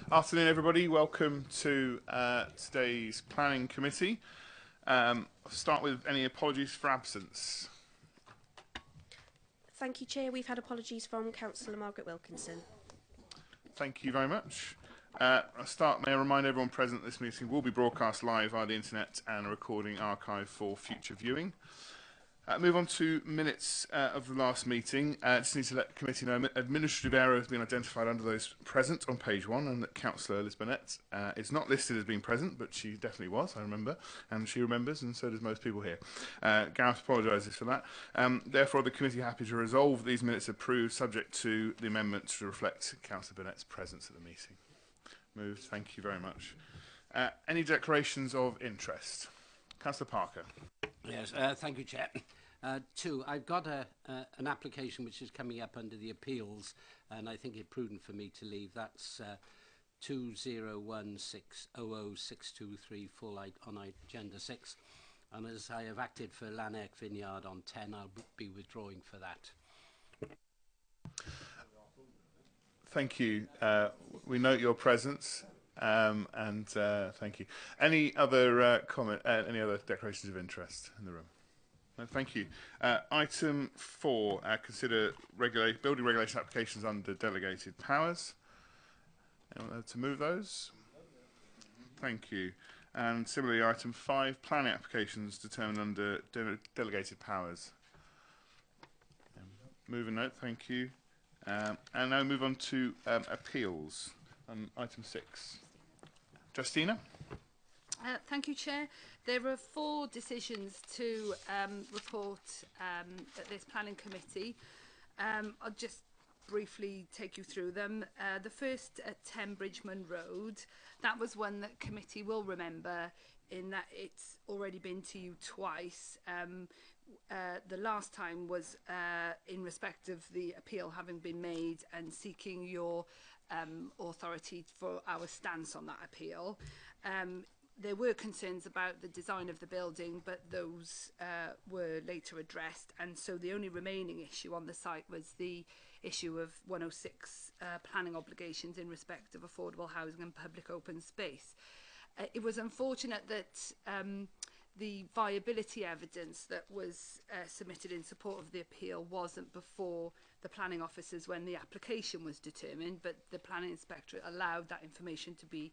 Afternoon, everybody. Welcome to today's planning committee. I'll start with any apologies for absence. Thank you, Chair. We've had apologies from Councillor Margaret Wilkinson. Thank you very much. May I remind everyone present this meeting will be broadcast live via the internet and a recording archived for future viewing. Move on to minutes of the last meeting. Just need to let the committee know administrative error has been identified under those present on page 1, and that Councillor Liz Burnett is not listed as being present, but she definitely was, I remember, and she remembers, and so does most people here. Gareth apologises for that. Therefore, the committee happy to resolve these minutes approved, subject to the amendment to reflect Councillor Burnett's presence at the meeting. Moved. Thank you very much. Any declarations of interest? Councillor Parker. Yes, thank you, Chair. Two, I've got an application which is coming up under the appeals, and I think it's prudent for me to leave. That's 2016006234 on agenda 6. And as I have acted for Lanark Vineyard on 10, I'll be withdrawing for that. Thank you. We note your presence, and thank you. Any other any other declarations of interest in the room? No, thank you. Item 4, consider building regulation applications under delegated powers. Anyone to move those? Thank you. And similarly, item 5, planning applications determined under delegated powers. Move and note, thank you. And now move on to appeals. Item 6. Justina? Thank you, Chair. There are 4 decisions to report at this planning committee. I'll just briefly take you through them. The first at 10 Bridgeman Road, that was one that committee will remember in that it's already been to you twice. The last time was in respect of the appeal having been made and seeking your authority for our stance on that appeal. There were concerns about the design of the building, but those were later addressed, and so the only remaining issue on the site was the issue of 106 planning obligations in respect of affordable housing and public open space. It was unfortunate that the viability evidence that was submitted in support of the appeal wasn't before the planning officers when the application was determined, but the planning inspectorate allowed that information to be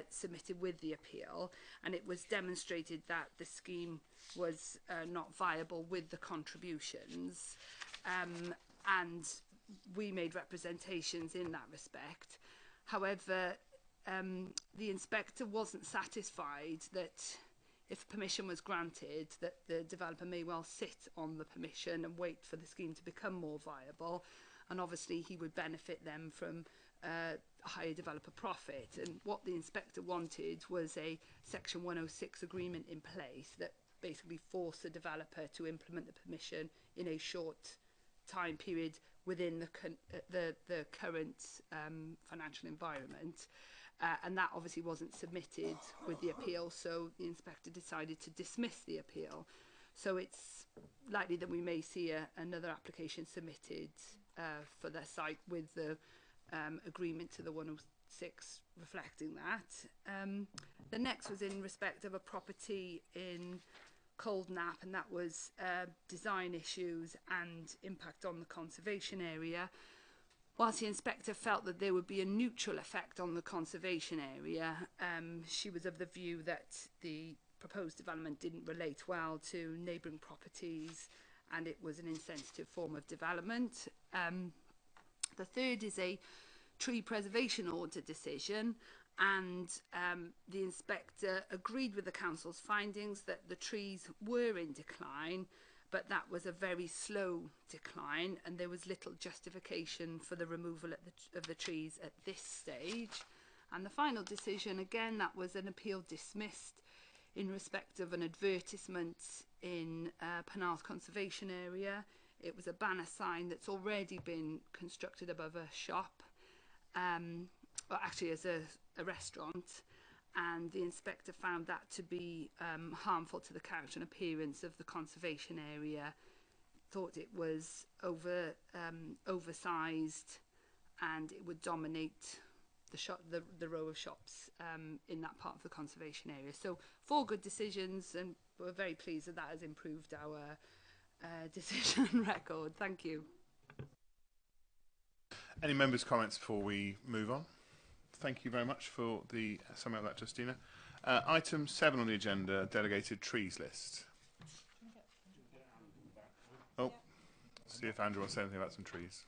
submitted with the appeal, and it was demonstrated that the scheme was not viable with the contributions, and we made representations in that respect. However, the inspector wasn't satisfied that if permission was granted, that the developer may well sit on the permission and wait for the scheme to become more viable, and obviously he would benefit them from a higher developer profit. And what the inspector wanted was a section 106 agreement in place that basically forced the developer to implement the permission in a short time period within the current financial environment. And that obviously wasn't submitted with the appeal, so the inspector decided to dismiss the appeal. So it's likely that we may see another application submitted for their site with the agreement to the 106 reflecting that. The next was in respect of a property in Coldnap, and that was design issues and impact on the conservation area. Whilst the inspector felt that there would be a neutral effect on the conservation area, she was of the view that the proposed development didn't relate well to neighbouring properties and it was an insensitive form of development. The third is a tree preservation order decision, and the inspector agreed with the council's findings that the trees were in decline, but that was a very slow decline and there was little justification for the removal of the trees at this stage. And the final decision, again, that was an appeal dismissed in respect of an advertisement in Penarth Conservation Area. It was a banner sign that's already been constructed above a shop, well, actually as a restaurant, and the inspector found that to be harmful to the character and appearance of the conservation area, thought it was oversized and it would dominate the row of shops in that part of the conservation area. So 4 good decisions, and we're very pleased that that has improved our decision record. Thank you. Any members' comments before we move on? Thank you very much for the summary of that, Justina. Item 7 on the agenda, delegated trees list. Oh, see if Andrew wants to say anything about some trees.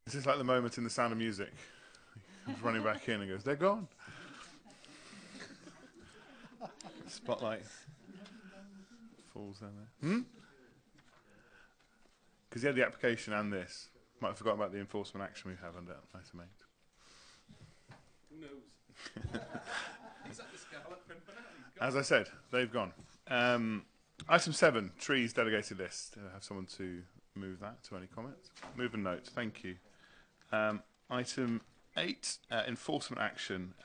This is like the moment in The Sound of Music. He comes running back in and goes, "They're gone." Spotlight falls down there. Because he had the application and this. Might have forgotten about the enforcement action we have under item 8. Who knows? He's at the Scarlet Pimpernel. As I said, they've gone. Item 7, trees delegated list. Do I have someone to move that to any comments? Move and note. Thank you. Item 8, enforcement action.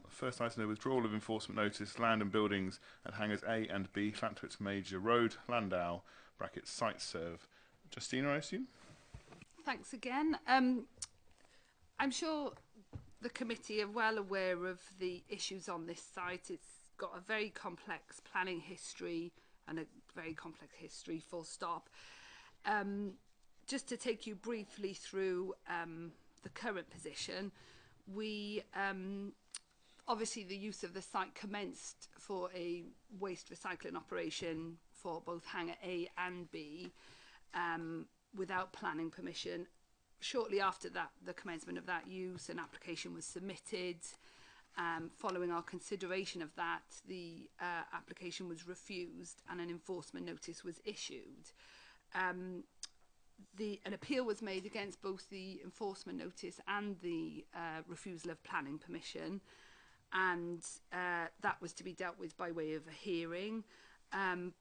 First item, the withdrawal of enforcement notice, land and buildings at hangars A and B, Llantwit Major Road, Landau, brackets site serve. Justina, I assume? Thanks again. I'm sure the committee are well aware of the issues on this site. It's got a very complex planning history and a very complex history, full stop. Just to take you briefly through the current position, we obviously the use of the site commenced for a waste recycling operation for both hangar A and B without planning permission. Shortly after that, the commencement of that use, an application was submitted. Following our consideration of that, the application was refused and an enforcement notice was issued. An appeal was made against both the enforcement notice and the refusal of planning permission, and that was to be dealt with by way of a hearing.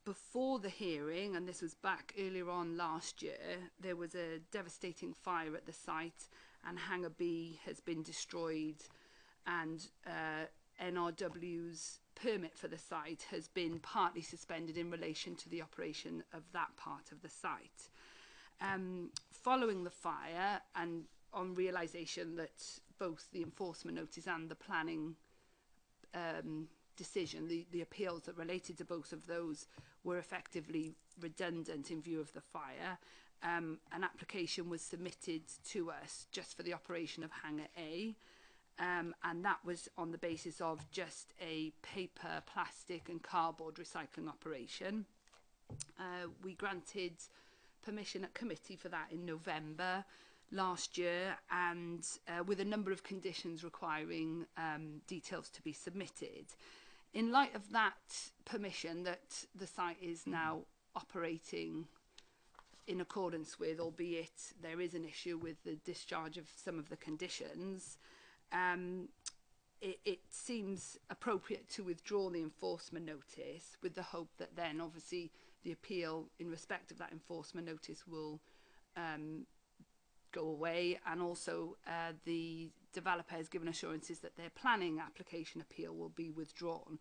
Before the hearing, and this was back earlier on last year, there was a devastating fire at the site and hangar B has been destroyed, and NRW's permit for the site has been partly suspended in relation to the operation of that part of the site. Following the fire, and on realisation that both the enforcement notice and the planning decision, the appeals that related to both of those were effectively redundant in view of the fire, an application was submitted to us just for the operation of hangar A, and that was on the basis of just a paper, plastic and cardboard recycling operation. We granted permission at committee for that in November last year, and with a number of conditions requiring details to be submitted. In light of that permission that the site is now operating in accordance with, albeit there is an issue with the discharge of some of the conditions, it seems appropriate to withdraw the enforcement notice with the hope that then obviously the appeal in respect of that enforcement notice will go away, and also the developer has given assurances that their planning application appeal will be withdrawn.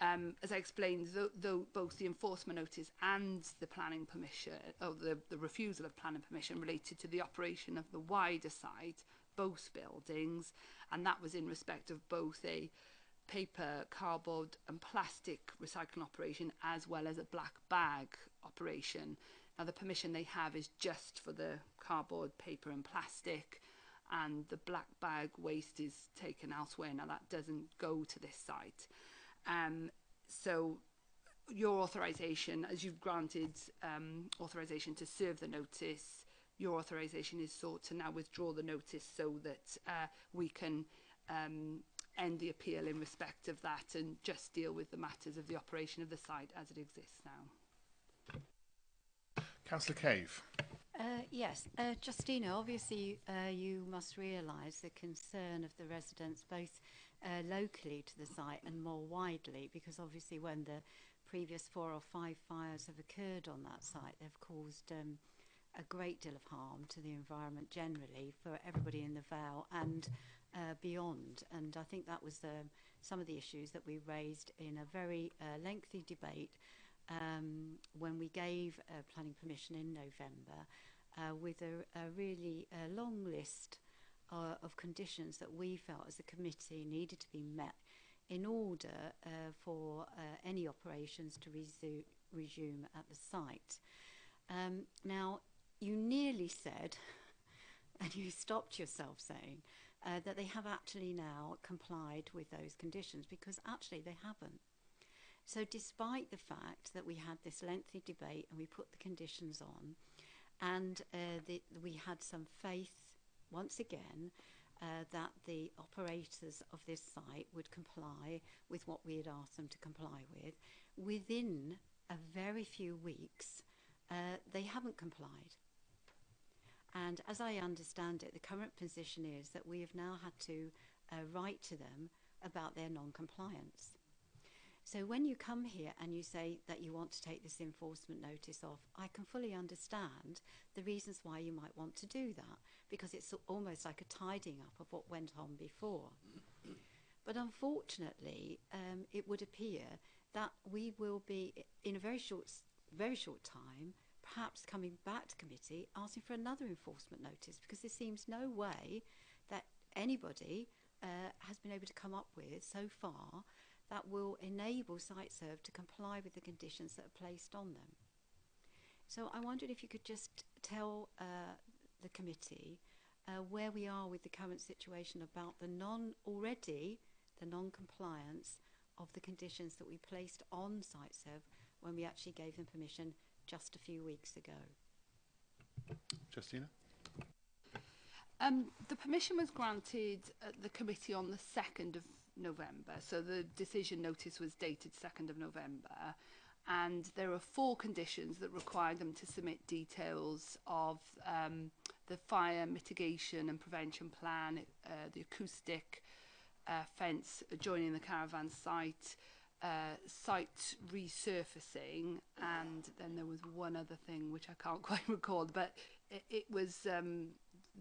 As I explained, though both the enforcement notice and the planning permission, or the refusal of planning permission, related to the operation of the wider site, both buildings, and that was in respect of both a paper, cardboard and plastic recycling operation as well as a black bag operation. Now the permission they have is just for the cardboard, paper and plastic, and the black bag waste is taken elsewhere. Now that doesn't go to this site. So your authorisation, as you've granted authorisation to serve the notice, your authorisation is sought to now withdraw the notice so that we can end the appeal in respect of that and just deal with the matters of the operation of the site as it exists now. Councillor Cave. Yes, Justina, obviously you must realise the concern of the residents both locally to the site and more widely, because obviously when the previous 4 or 5 fires have occurred on that site, they've caused a great deal of harm to the environment generally for everybody in the Vale and beyond. And I think that was some of the issues that we raised in a very lengthy debate when we gave planning permission in November with a really long list of conditions that we felt as a committee needed to be met in order for any operations to resume at the site. Now, you nearly said, and you stopped yourself saying, that they have actually now complied with those conditions, because actually they haven't. So despite the fact that we had this lengthy debate and we put the conditions on, and we had some faith, once again, that the operators of this site would comply with what we had asked them to comply with, within a very few weeks, they haven't complied. And as I understand it, the current position is that we have now had to write to them about their non-compliance. So when you come here and you say that you want to take this enforcement notice off, I can fully understand the reasons why you might want to do that, because it's almost like a tidying up of what went on before. But unfortunately, it would appear that we will be, in a very short time, perhaps coming back to committee asking for another enforcement notice, because there seems no way that anybody has been able to come up with so far that will enable SiteServe to comply with the conditions that are placed on them. So I wondered if you could just tell the committee where we are with the current situation about the non-compliance of the conditions that we placed on SiteServe when we actually gave them permission just a few weeks ago. Justina? The permission was granted at the committee on the 2nd of November, so the decision notice was dated 2nd of November, and there are 4 conditions that require them to submit details of the fire mitigation and prevention plan, the acoustic fence adjoining the caravan site, site resurfacing, and then there was one other thing which I can't quite recall, but it was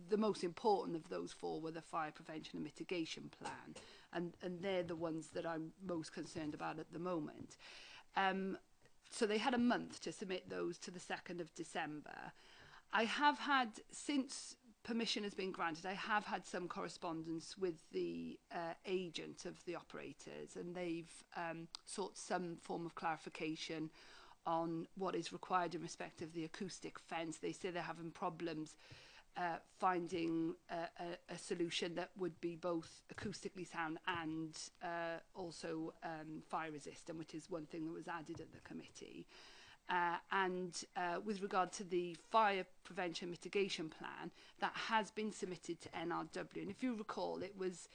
the most important of those 4 were the fire prevention and mitigation plan, and they're the ones that I'm most concerned about at the moment. So they had a month to submit those to the 2nd of December. I have had, since permission has been granted, I have had some correspondence with the agent of the operators, and they've sought some form of clarification on what is required in respect of the acoustic fence. They say they're having problems finding a solution that would be both acoustically sound and also fire resistant, which is one thing that was added at the committee. And with regard to the fire prevention mitigation plan, that has been submitted to NRW. And if you recall, it was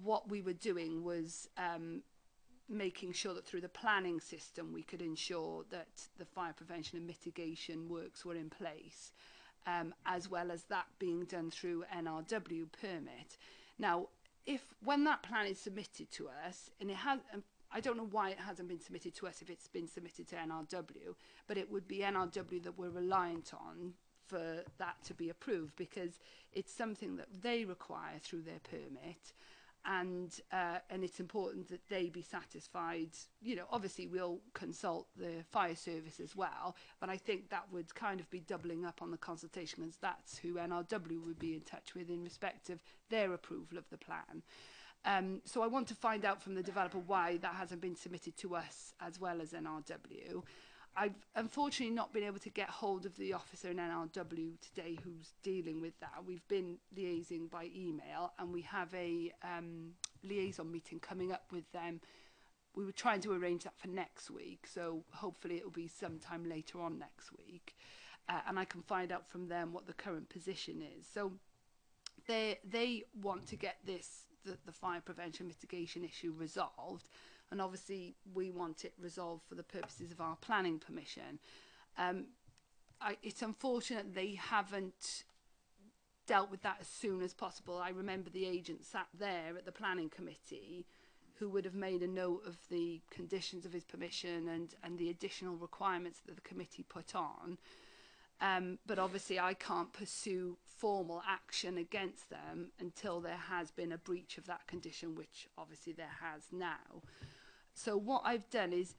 what we were doing was making sure that through the planning system we could ensure that the fire prevention and mitigation works were in place, as well as that being done through NRW permit. Now, when that plan is submitted to us, and it has, I don't know why it hasn't been submitted to us if it's been submitted to NRW, but it would be NRW that we're reliant on for that to be approved, because it's something that they require through their permit, and it's important that they be satisfied. You know, obviously we'll consult the fire service as well, but I think that would kind of be doubling up on the consultation, as that's who NRW would be in touch with in respect of their approval of the plan. So I want to find out from the developer why that hasn't been submitted to us as well as NRW. I've unfortunately not been able to get hold of the officer in NRW today who's dealing with that. We've been liaising by email, and we have a liaison meeting coming up with them. We were trying to arrange that for next week, so hopefully it will be sometime later on next week. And I can find out from them what the current position is. So they want to get the fire prevention mitigation issue resolved, and obviously we want it resolved for the purposes of our planning permission. It's unfortunate they haven't dealt with that as soon as possible. I remember the agent sat there at the planning committee who would have made a note of the conditions of his permission and the additional requirements that the committee put on. But obviously I can't pursue formal action against them until there has been a breach of that condition, which obviously there has now. So what I've done is,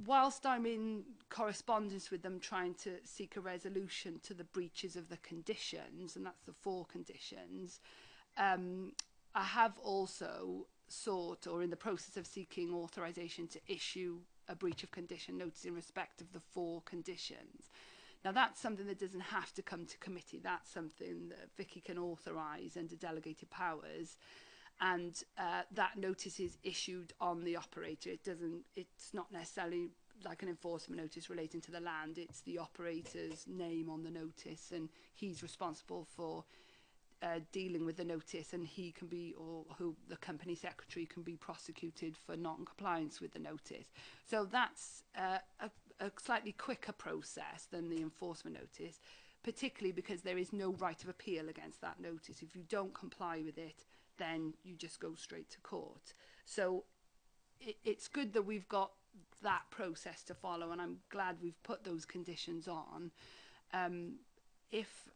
whilst I'm in correspondence with them trying to seek a resolution to the breaches of the conditions, and that's the 4 conditions, I have also sought, or in the process of seeking authorisation to issue a breach of condition notice in respect of the 4 conditions. Now that's something that doesn't have to come to committee. That's something that Vicky can authorise under delegated powers, and that notice is issued on the operator. It's not necessarily like an enforcement notice relating to the land. It's the operator's name on the notice, and he's responsible for dealing with the notice, and he can be, or who the company secretary can be prosecuted for non-compliance with the notice. So that's a slightly quicker process than the enforcement notice, particularly because there is no right of appeal against that notice. If you don't comply with it, then you just go straight to court. So it's good that we've got that process to follow, and I'm glad we've put those conditions on. If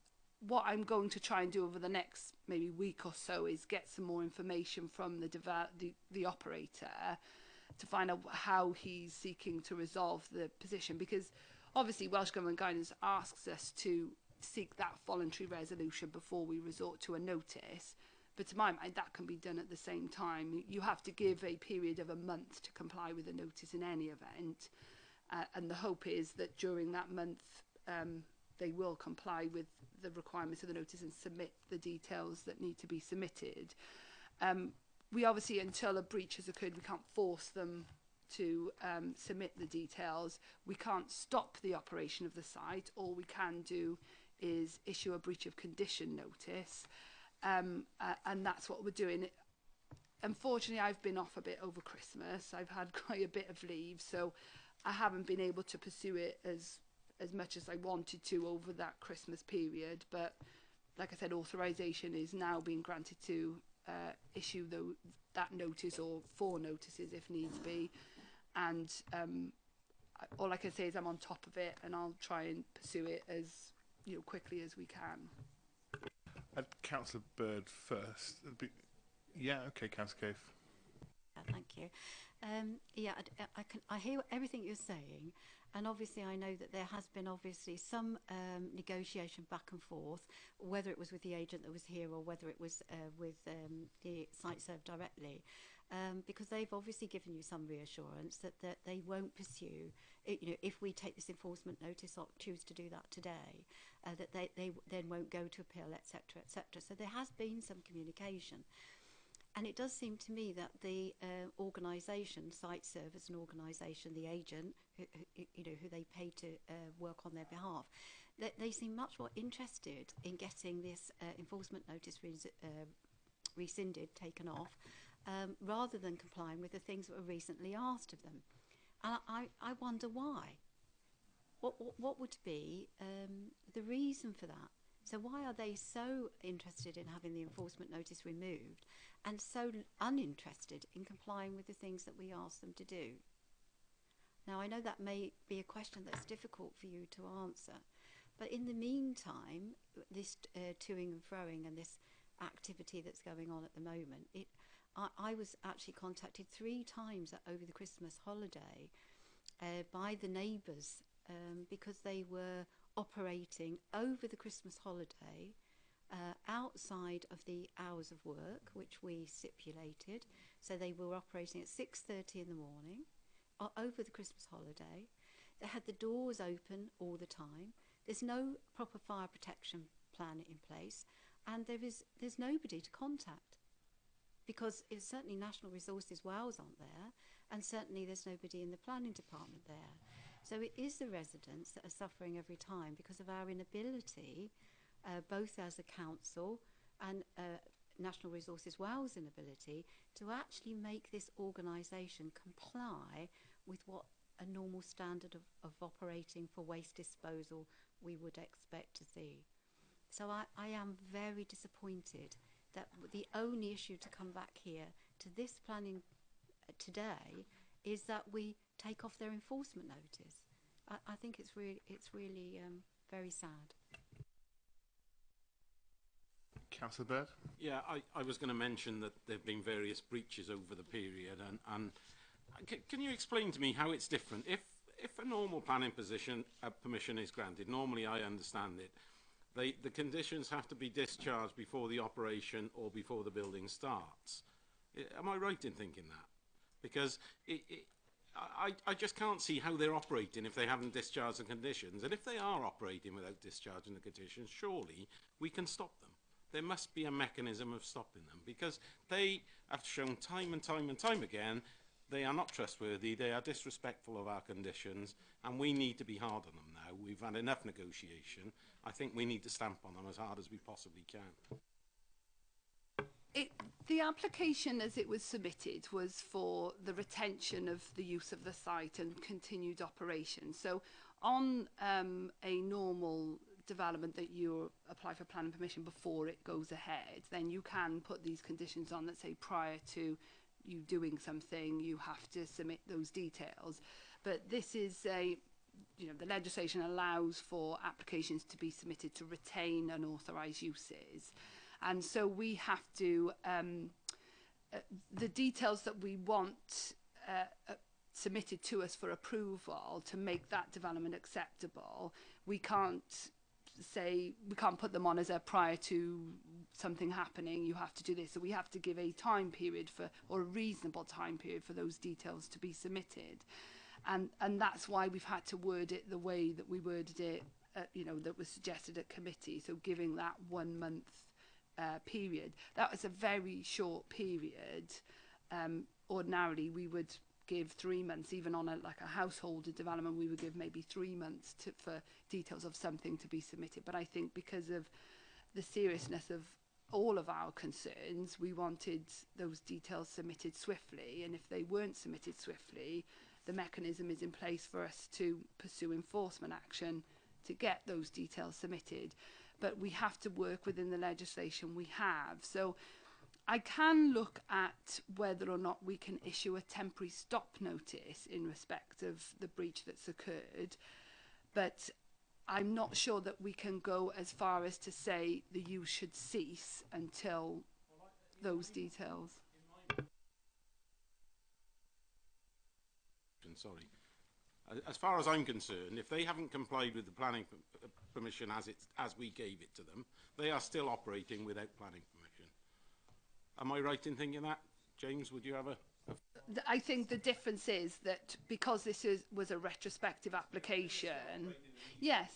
what I'm going to try and do over the next maybe week or so is get some more information from the operator to find out how he's seeking to resolve the position, because obviously Welsh Government guidance asks us to seek that voluntary resolution before we resort to a notice. But to my mind, that can be done at the same time. You have to give a period of a month to comply with a notice in any event. And the hope is that during that month, they will comply with the requirements of the notice and submit the details that need to be submitted. We obviously, until a breach has occurred, we can't force them to submit the details. We can't stop the operation of the site. All we can do is issue a breach of condition notice. And that's what we're doing. Unfortunately, I've been off a bit over Christmas. I've had quite a bit of leave, so I haven't been able to pursue it as much as I wanted to over that Christmas period. But like I said, authorisation is now being granted to issue that notice, or 4 notices if needs be. And all I can say is I'm on top of it, and I'll try and pursue it as quickly as we can. Councillor Bird first. Yeah, okay, Councillor Cave. Thank you. I hear everything you're saying, and obviously I know that there has been obviously some negotiation back and forth, whether it was with the agent that was here or whether it was with the site serve directly, because they've obviously given you some reassurance that they won't pursue it, if we take this enforcement notice or choose to do that today, that they then won't go to appeal, etc., etc. So there has been some communication. And it does seem to me that the organisation, Site Serve as an organisation, the agent, who they pay to work on their behalf, they seem much more interested in getting this enforcement notice rescinded, taken off, rather than complying with the things that were recently asked of them. And I wonder why. What would be the reason for that? So why are they so interested in having the enforcement notice removed and so uninterested in complying with the things that we ask them to do? Now, I know that may be a question that's difficult for you to answer, but in the meantime, this toing and froing and this activity that's going on at the moment, I was actually contacted 3 times over the Christmas holiday by the neighbours because they were operating over the Christmas holiday outside of the hours of work which we stipulated. So they were operating at 6:30 in the morning over the Christmas holiday. They had the doors open all the time. There's no proper fire protection plan in place, and there's nobody to contact, because it's certainly National Resources Wales aren't there, and certainly there's nobody in the planning department there. So it is the residents that are suffering every time because of our inability, both as a council and National Resources Wales' inability to actually make this organisation comply with what a normal standard of operating for waste disposal we would expect to see. So I am very disappointed that the only issue to come back here to this planning today is that we take off their enforcement notice. I think it's really very sad. Councillor Bird? Yeah, I was going to mention that there have been various breaches over the period, and can you explain to me how it's different? If a normal planning permission is granted, normally I understand it, the conditions have to be discharged before the operation or before the building starts. Am I right in thinking that? Because I just can't see how they're operating if they haven't discharged the conditions. And if they are operating without discharging the conditions, surely we can stop them. There must be a mechanism of stopping them, because they have shown time and time and time again they are not trustworthy, they are disrespectful of our conditions, and we need to be hard on them now. We've had enough negotiation. I think we need to stamp on them as hard as we possibly can. The application as it was submitted was for the retention of the use of the site and continued operation. So on a normal development that you apply for planning permission before it goes ahead, then you can put these conditions on that say prior to you doing something you have to submit those details. But this is the legislation allows for applications to be submitted to retain unauthorised uses, and so we have to the details that we want submitted to us for approval to make that development acceptable. We can't put them on as a prior to something happening, you have to do this. So we have to give a time period or a reasonable time period for those details to be submitted. And that's why we've had to word it the way that we worded it, that was suggested at committee. So giving that 1 month period. That was a very short period. Ordinarily, we would give 3 months, even on a household development, we would give maybe 3 months for details of something to be submitted. But I think because of the seriousness of all of our concerns, we wanted those details submitted swiftly, and if they weren't submitted swiftly, the mechanism is in place for us to pursue enforcement action to get those details submitted. But we have to work within the legislation we have. So I can look at whether or not we can issue a temporary stop notice in respect of the breach that's occurred, but I'm not sure that we can go as far as to say the use should cease until those details. Sorry. As far as I'm concerned, if they haven't complied with the planning permission as we gave it to them, they are still operating without planning permission. Am I right in thinking that? James, would you have a... I think the difference is that because this was a retrospective application, yes,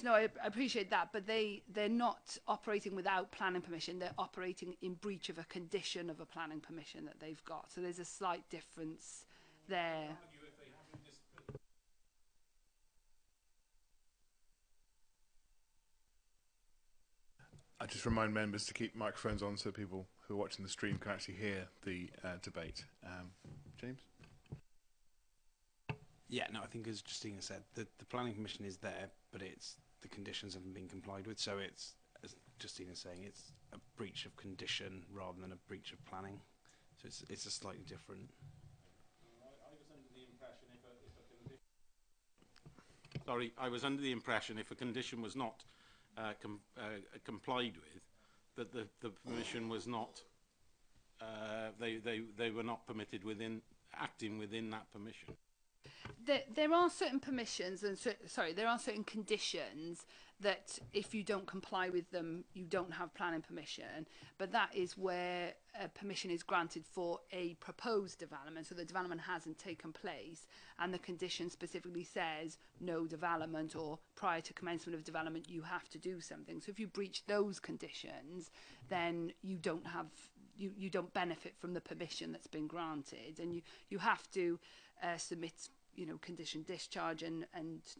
no, I appreciate that, but they're not operating without planning permission. They're operating in breach of a condition of a planning permission that they've got. So there's a slight difference there. I just remind members to keep microphones on so people who are watching the stream can actually hear the debate. James? Yeah, no, I think as Justina said, the planning permission is there, but the conditions haven't been complied with. So it's, as Justina's saying, it's a breach of condition rather than a breach of planning. So it's a slightly different. I was under the impression if a condition was not complied with, that the permission was not, they were not permitted acting within that permission. There are certain permissions and there are certain conditions that if you don't comply with them, you don't have planning permission. But that is where permission is granted for a proposed development. So the development hasn't taken place and the condition specifically says no development, or prior to commencement of development, you have to do something. So if you breach those conditions, then you don't have, you don't benefit from the permission that's been granted, and you have to submit condition discharge and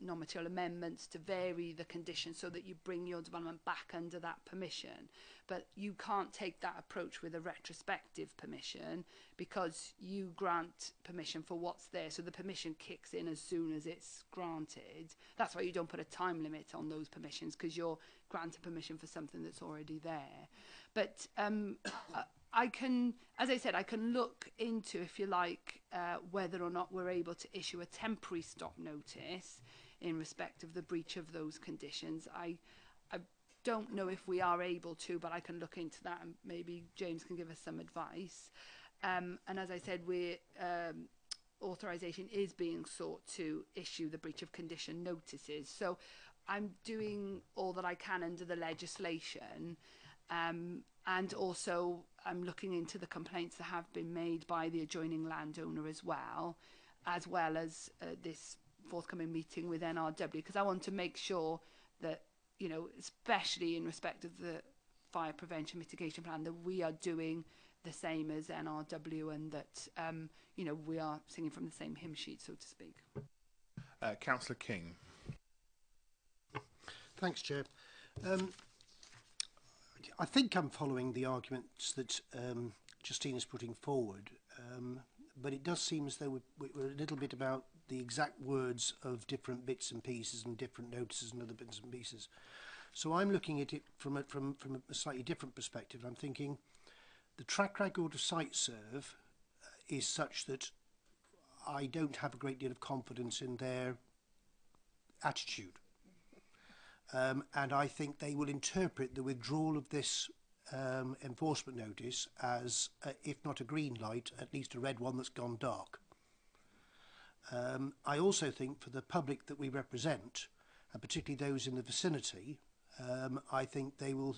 non-material amendments to vary the condition so that you bring your development back under that permission. But you can't take that approach with a retrospective permission, because you grant permission for what's there, so the permission kicks in as soon as it's granted. That's why you don't put a time limit on those permissions, because you're granting permission for something that's already there. But I can, as I said, I can look into, if you like, whether or not we're able to issue a temporary stop notice in respect of the breach of those conditions. I don't know if we are able to, but I can look into that and maybe James can give us some advice. And as I said, authorisation is being sought to issue the breach of condition notices. So I'm doing all that I can under the legislation, and also I'm looking into the complaints that have been made by the adjoining landowner as well as this forthcoming meeting with NRW, because I want to make sure that, you know, especially in respect of the fire prevention mitigation plan, that we are doing the same as NRW, and that you know, we are singing from the same hymn sheet, so to speak. Councillor King. Thanks, Chair. I think I'm following the arguments that Justine is putting forward, but it does seem as though we're a little bit about the exact words of different bits and pieces and different notices and other bits and pieces. So I'm looking at it from a slightly different perspective. I'm thinking the track record of site serve is such that I don't have a great deal of confidence in their attitude. And I think they will interpret the withdrawal of this enforcement notice as, if not a green light, at least a red one that's gone dark. I also think for the public that we represent, and particularly those in the vicinity, I think they will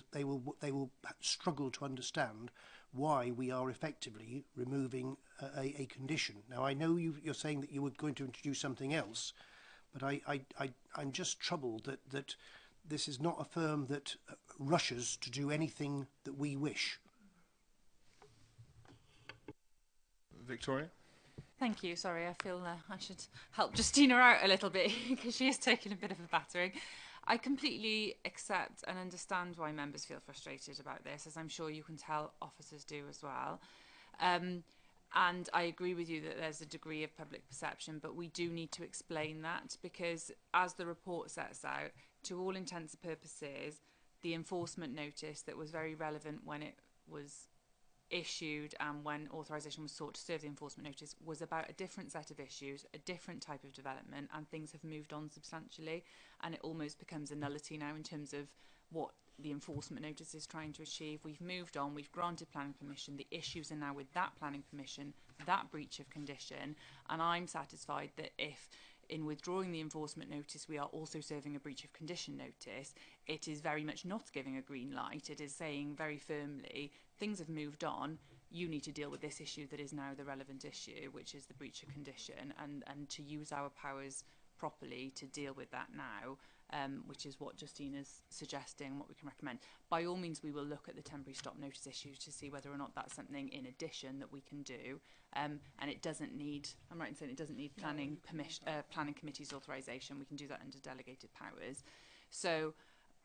struggle to understand why we are effectively removing a condition. Now, I know you're saying that you were going to introduce something else, but I'm just troubled that this is not a firm that rushes to do anything that we wish. Victoria? Thank you. Sorry, I feel I should help Justina out a little bit because she is taking a bit of a battering. I completely accept and understand why members feel frustrated about this, as I'm sure you can tell officers do as well. And I agree with you that there's a degree of public perception, but we do need to explain that, because as the report sets out, to all intents and purposes, the enforcement notice that was very relevant when it was issued and when authorisation was sought to serve the enforcement notice was about a different set of issues, a different type of development, and things have moved on substantially, and it almost becomes a nullity now in terms of what the enforcement notice is trying to achieve. We've moved on, we've granted planning permission, the issues are now with that planning permission, that breach of condition, and I'm satisfied that if in withdrawing the enforcement notice we are also serving a breach of condition notice, it is very much not giving a green light. It is saying very firmly, things have moved on, you need to deal with this issue that is now the relevant issue, which is the breach of condition, and to use our powers properly to deal with that now, which is what Justina's suggesting, what we can recommend. By all means, we will look at the temporary stop notice issue to see whether or not that's something in addition that we can do. And it doesn't need, I'm right in saying it doesn't need planning committee's authorisation. We can do that under delegated powers. So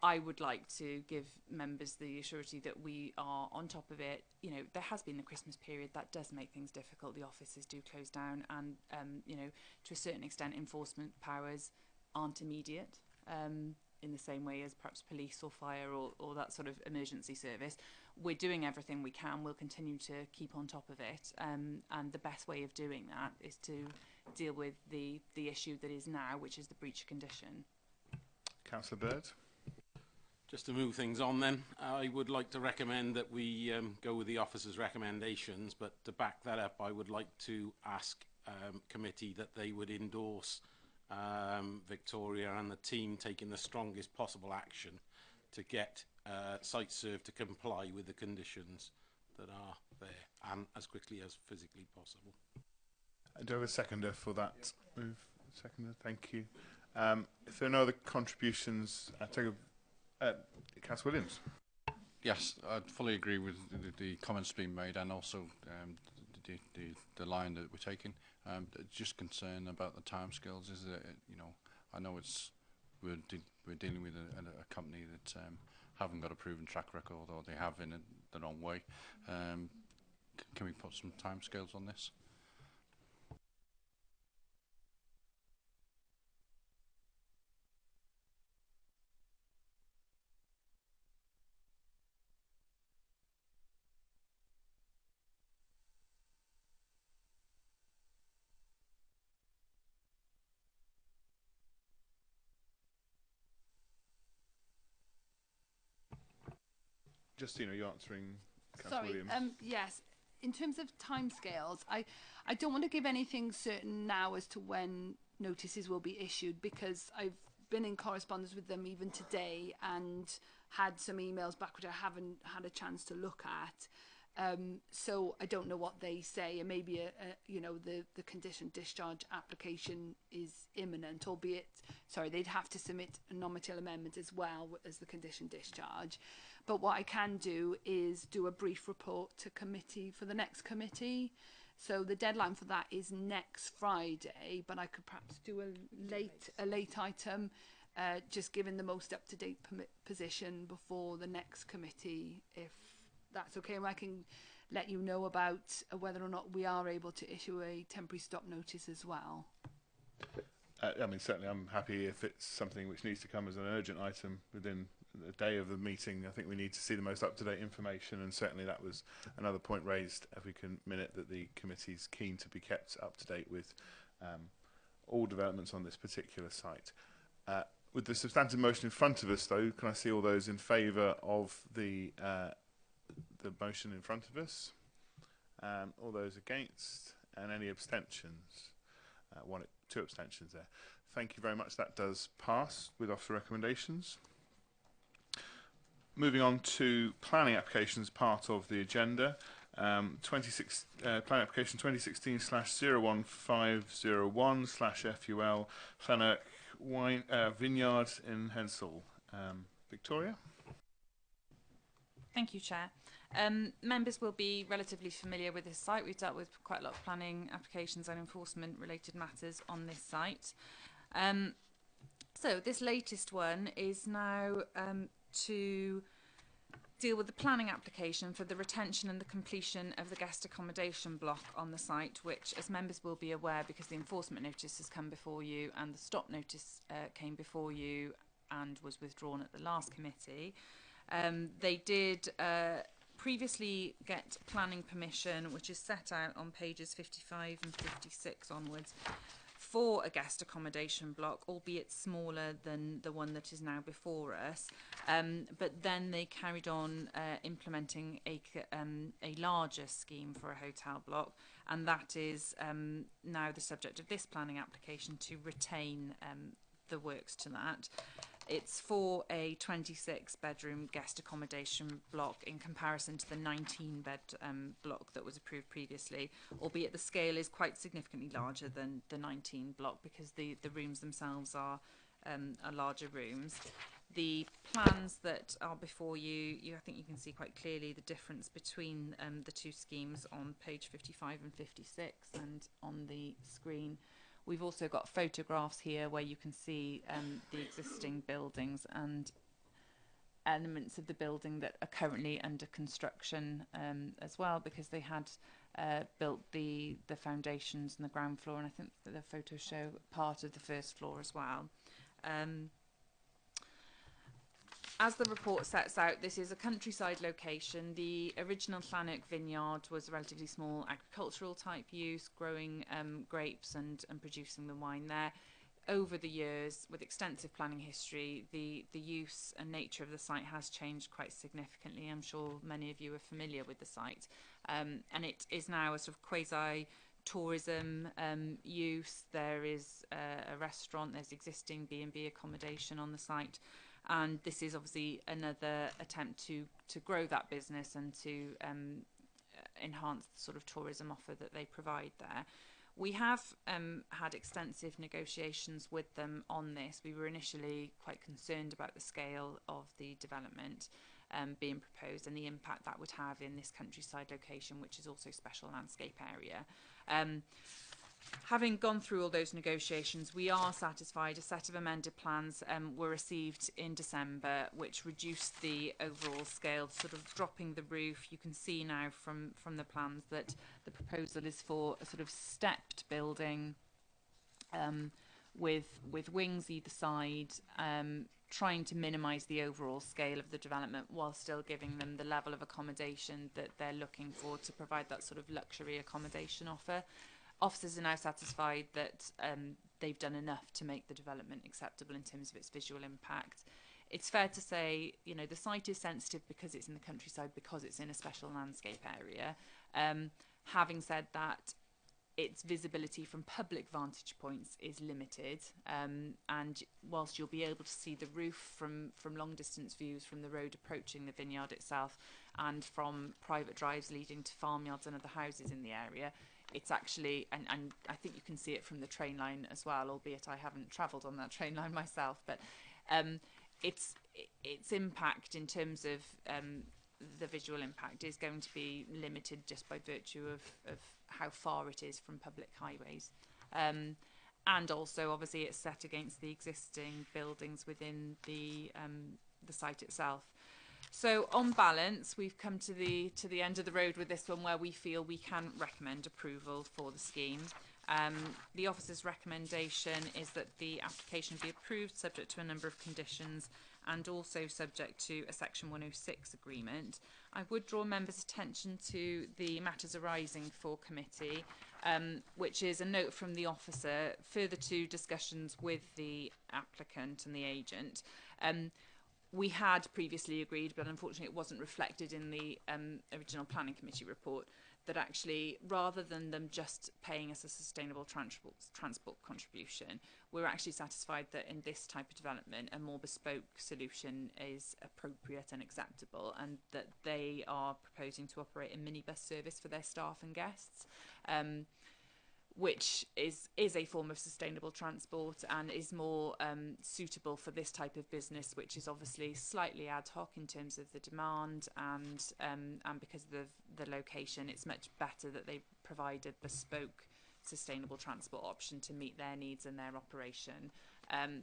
I would like to give members the assurity that we are on top of it. You know, there has been the Christmas period. That does make things difficult. The offices do close down, and, you know, to a certain extent, enforcement powers aren't immediate. In the same way as perhaps police or fire or that sort of emergency service. We're doing everything we can. We'll continue to keep on top of it. And the best way of doing that is to deal with the issue that is now, which is the breach of condition. Councillor Bird? Just to move things on then, I would like to recommend that we go with the officer's recommendations, but to back that up, I would like to ask committee that they would endorse Victoria and the team taking the strongest possible action to get Site Serve to comply with the conditions that are there, and as quickly as physically possible. Do I have a seconder for that move? Seconder, thank you. If there are no other contributions, I take Councillor Williams. Yes, I fully agree with the comments being made, and also the line that we're taking. Just concern about the timescales is that, you know, I know we're dealing with a company that haven't got a proven track record, or they have in the wrong way. Can we put some timescales on this? Justine, are you answering Councillor Sorry, Williams? yes. In terms of timescales, I don't want to give anything certain now as to when notices will be issued, because I've been in correspondence with them even today and had some emails back which I haven't had a chance to look at. So I don't know what they say, and maybe the condition discharge application is imminent, albeit they'd have to submit a non-material amendment as well as the condition discharge. But what I can do is do a brief report to committee for the next committee. So the deadline for that is next Friday, but I could perhaps do a late item, just given the most up-to-date position before the next committee, if that's okay. And I can let you know about whether or not we are able to issue a temporary stop notice as well. I mean, certainly I'm happy if it's something which needs to come as an urgent item within the day of the meeting. I think we need to see the most up-to-date information, and certainly that was another point raised every minute, that the committee's keen to be kept up to date with all developments on this particular site. With the substantive motion in front of us, though, can I see all those in favour of the motion in front of us? All those against, and any abstentions? Two abstentions there. Thank you very much. That does pass with officer recommendations. Moving on to planning applications, part of the agenda. Planning application 2016/01501/FUL Llanarch Vineyard in Hensall. Victoria? Thank you, Chair. Members will be relatively familiar with this site. We've dealt with quite a lot of planning applications and enforcement related matters on this site. So this latest one is now to deal with the planning application for the retention and the completion of the guest accommodation block on the site, which, as members will be aware, because the enforcement notice has come before you and the stop notice came before you and was withdrawn at the last committee. They did previously get planning permission, which is set out on pages 55 and 56 onwards, for a guest accommodation block, albeit smaller than the one that is now before us. But then they carried on implementing a larger scheme for a hotel block, and that is now the subject of this planning application, to retain the works to that. It's for a 26-bedroom guest accommodation block in comparison to the 19-bed block that was approved previously, albeit the scale is quite significantly larger than the 19 block, because the rooms themselves are larger rooms. The plans that are before you, I think you can see quite clearly the difference between the two schemes on page 55 and 56 and on the screen. We've also got photographs here where you can see the existing buildings and elements of the building that are currently under construction as well, because they had built the foundations and the ground floor, and I think the photos show part of the first floor as well. As the report sets out, this is a countryside location. The original Llanarch vineyard was a relatively small agricultural type use, growing grapes and producing the wine there. Over the years, with extensive planning history, the use and nature of the site has changed quite significantly. I'm sure many of you are familiar with the site. And it is now a sort of quasi-tourism use. There is a restaurant, there's existing B&B accommodation on the site. And this is obviously another attempt to grow that business and to enhance the sort of tourism offer that they provide there. We have had extensive negotiations with them on this. We were initially quite concerned about the scale of the development being proposed and the impact that would have in this countryside location, which is also a special landscape area. Having gone through all those negotiations, we are satisfied. A set of amended plans were received in December, which reduced the overall scale, sort of dropping the roof. You can see now from the plans that the proposal is for a sort of stepped building with wings either side, trying to minimise the overall scale of the development while still giving them the level of accommodation that they're looking for to provide that sort of luxury accommodation offer. Officers are now satisfied that they've done enough to make the development acceptable in terms of its visual impact. it's fair to say, you know, the site is sensitive because it's in the countryside, because it's in a special landscape area. Having said that, its visibility from public vantage points is limited, and whilst you'll be able to see the roof from long distance views from the road approaching the vineyard itself and from private drives leading to farmyards and other houses in the area, it's actually, and I think you can see it from the train line as well, albeit I haven't travelled on that train line myself, but its impact in terms of the visual impact is going to be limited just by virtue of how far it is from public highways. And also, obviously, it's set against the existing buildings within the site itself. So, on balance, we've come to the end of the road with this one, where we feel we can recommend approval for the scheme. The officer's recommendation is that the application be approved subject to a number of conditions and also subject to a Section 106 agreement. I would draw members' attention to the matters arising for committee, which is a note from the officer further to discussions with the applicant and the agent. We had previously agreed, but unfortunately it wasn't reflected in the original planning committee report, that actually, rather than them just paying us a sustainable transport contribution, we're actually satisfied that in this type of development, a more bespoke solution is appropriate and acceptable, and that they are proposing to operate a minibus service for their staff and guests, which is a form of sustainable transport and is more suitable for this type of business, which is obviously slightly ad hoc in terms of the demand, and because of the location, it's much better that they provide a bespoke sustainable transport option to meet their needs and their operation.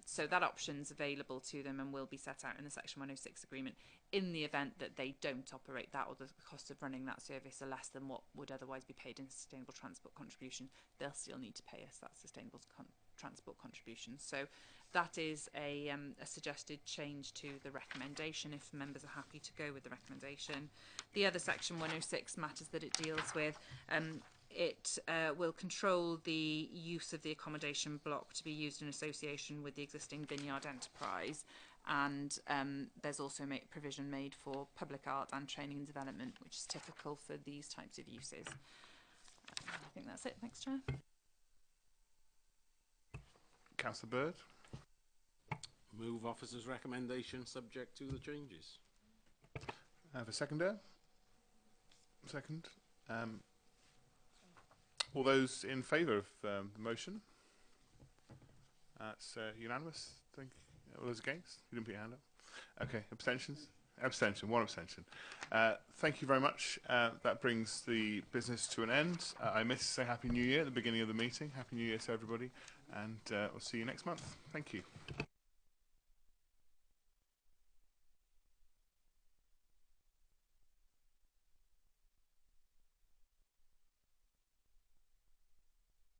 So that option's available to them and will be set out in the Section 106 agreement. In the event that they don't operate that, or the cost of running that service are less than what would otherwise be paid in sustainable transport contribution, they'll still need to pay us that sustainable transport contribution. So that is a suggested change to the recommendation, if members are happy to go with the recommendation. The other Section 106 matters that it deals with, it will control the use of the accommodation block to be used in association with the existing vineyard enterprise, and there's also provision made for public art and training and development, which is typical for these types of uses. I think that's it. Thanks, Chair. Councillor Bird. Move officer's recommendation subject to the changes. I have a seconder. Second. All those in favour of the motion? That's unanimous. Thank you. All those against? You didn't put your hand up. Okay. Abstentions? Abstention. One abstention. Thank you very much. That brings the business to an end. I missed to say Happy New Year at the beginning of the meeting. Happy New Year to everybody. And we'll see you next month. Thank you.